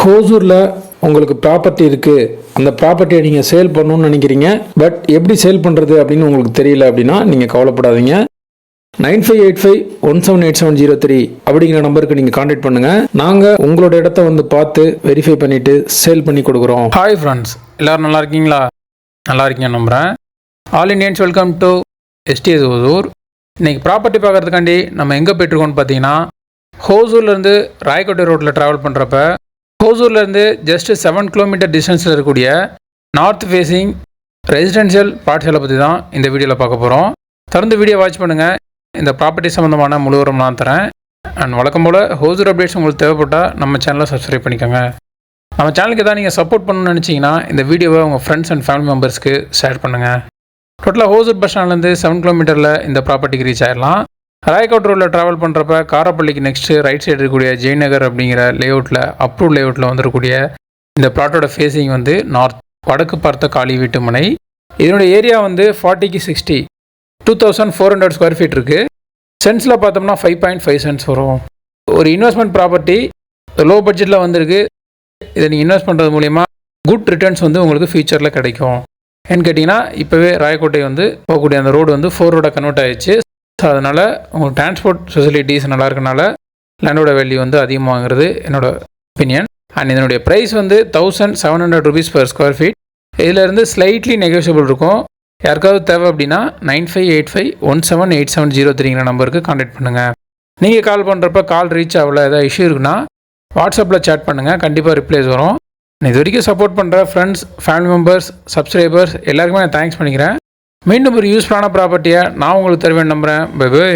ஹோசூரில் உங்களுக்கு ப்ராப்பர்ட்டி இருக்குது, அந்த ப்ராப்பர்ட்டியை நீங்கள் சேல் பண்ணணும்னு நினைக்கிறீங்க, பட் எப்படி சேல் பண்ணுறது அப்படின்னு உங்களுக்கு தெரியல அப்படின்னா நீங்கள் கவலைப்படாதீங்க. 9585178703 அப்படிங்கிற நம்பருக்கு நீங்கள் கான்டாக்ட் பண்ணுங்கள். நாங்கள் உங்களோட இடத்த வந்து பார்த்து வெரிஃபை பண்ணிவிட்டு சேல் பண்ணி கொடுக்குறோம். ஹாய் ஃப்ரெண்ட்ஸ், எல்லோரும் நல்லா இருக்கீங்களா? நல்லா இருக்கீங்க நம்புகிறேன். All Indians welcome to STS Hosur. இன்றைக்கி ப்ராப்பர்ட்டி பார்க்குறதுக்காண்டி நம்ம எங்கே போய்ட்டுருக்கோம்னு பார்த்தீங்கன்னா, ஹோசூர்லேருந்து ராயக்கோட்டை ரோட்டில் ட்ராவல் பண்ணுறப்ப ஹோசூர்லேருந்து ஜஸ்ட் 7 கிலோமீட்டர் டிஸ்டன்ஸில் இருக்கக்கூடிய நார்த் ஃபேஸிங் ரெசிடென்ஷியல் ப்ளாட்ஸ்களை பற்றி தான் இந்த வீடியோவில் பார்க்க போகிறோம். தொடர்ந்து வீடியோ வாட்ச் பண்ணுங்கள். இந்த ப்ராப்பர்ட்டி சம்மந்தமான முழுவதும் நான் தரேன். அண்ட் வழக்கம் போல் ஹோசூர் அப்டேட்ஸ் உங்களுக்கு தேவைப்பட்டால் நம்ம சேனலை சப்ஸ்கிரைப் பண்ணிக்கோங்க. நம்ம சேனலுக்கு எதாவது நீங்கள் சப்போர்ட் பண்ணணும்னு நினச்சிங்கன்னா இந்த வீடியோவை உங்கள் ஃப்ரெண்ட்ஸ் அண்ட் ஃபேமிலி மெம்பர்ஸ்க்கு ஷேர் பண்ணுங்கள். டோட்டலாக ஹோசூர் பஸ் ஸ்டாண்ட்லேருந்து 7 கிலோமீட்டரில் இந்த ப்ராப்பர்ட்டிக்கு ரீச் ஆகிடலாம். ராயக்கோட்டை ரோட்டில் ட்ராவல் பண்ணுறப்ப காரப்பள்ளிக்கு நெக்ஸ்ட்டு ரைட் சைடு இருக்கக்கூடிய ஜெயநகர் அப்படிங்கிற லேஅவுட்டில் அப்ரூவ் லேஅவுட்டில் வந்துருக்கக்கூடிய இந்த ப்ளாட்டோட ஃபேஸிங் வந்து நார்த், வடக்கு பார்த்த காலி வீட்டு மனை. இதனுடைய ஏரியா வந்து 40க்கு 60 2400 ஸ்கொயர் ஃபீட் இருக்குது. சென்ஸில் பார்த்தோம்னா 5.5 சென்ட்ஸ் வரும். ஒரு இன்வெஸ்ட்மெண்ட் ப்ராப்பர்ட்டி லோ பட்ஜெட்டில் வந்திருக்கு. இதை நீங்கள் இன்வெஸ்ட் பண்ணுறது மூலிமா குட் ரிட்டர்ன்ஸ் வந்து உங்களுக்கு ஃபியூச்சரில் கிடைக்கும். ஏன்னு கேட்டிங்கன்னா, இப்போவே ராயக்கோட்டை வந்து போகக்கூடிய அந்த ரோடு வந்து 4 ரோடாக கன்வெர்ட் ஆகிடுச்சு. ஸோ அதனால் உங்களுக்கு டிரான்ஸ்போர்ட் ஃபெசிலிட்டிஸ் நல்லா இருக்கனால லேண்டோட வேல்யூ வந்து அதிகமாகிறது என்னோடய ஒப்பீனியன். அண்ட் இதனுடைய ப்ரைஸ் வந்து 1700 rupees per ஸ்கொயர் ஃபீட். இதிலேருந்து ஸ்லைட்லி நெகோஷியபிள் இருக்கும். யாருக்காவது தேவை அப்படின்னா 9585178703 நம்பருக்கு கான்டாக்ட் பண்ணுங்கள். நீங்கள் கால் பண்ணுறப்ப கால் ரீச் ஆகல, ஏதாவது இஷ்யூ இருக்குன்னா வாட்ஸ்அப்பில் சேட் பண்ணுங்கள், கண்டிப்பாக ரிப்ளைஸ் வரும். இது வரைக்கும் சப்போர்ட் பண்ணுற ஃப்ரெண்ட்ஸ், ஃபேமிலி மெம்பர்ஸ், சப்ஸ்கிரைபர்ஸ் எல்லாருக்குமே நான் தேங்க்ஸ் பண்ணிக்கிறேன். மீண்டும் ஒரு யூஸ்ஃபுல்லான ப்ராப்பர்ட்டியை நான் உங்களுக்கு தருவேன் நம்புகிறேன். Bye by.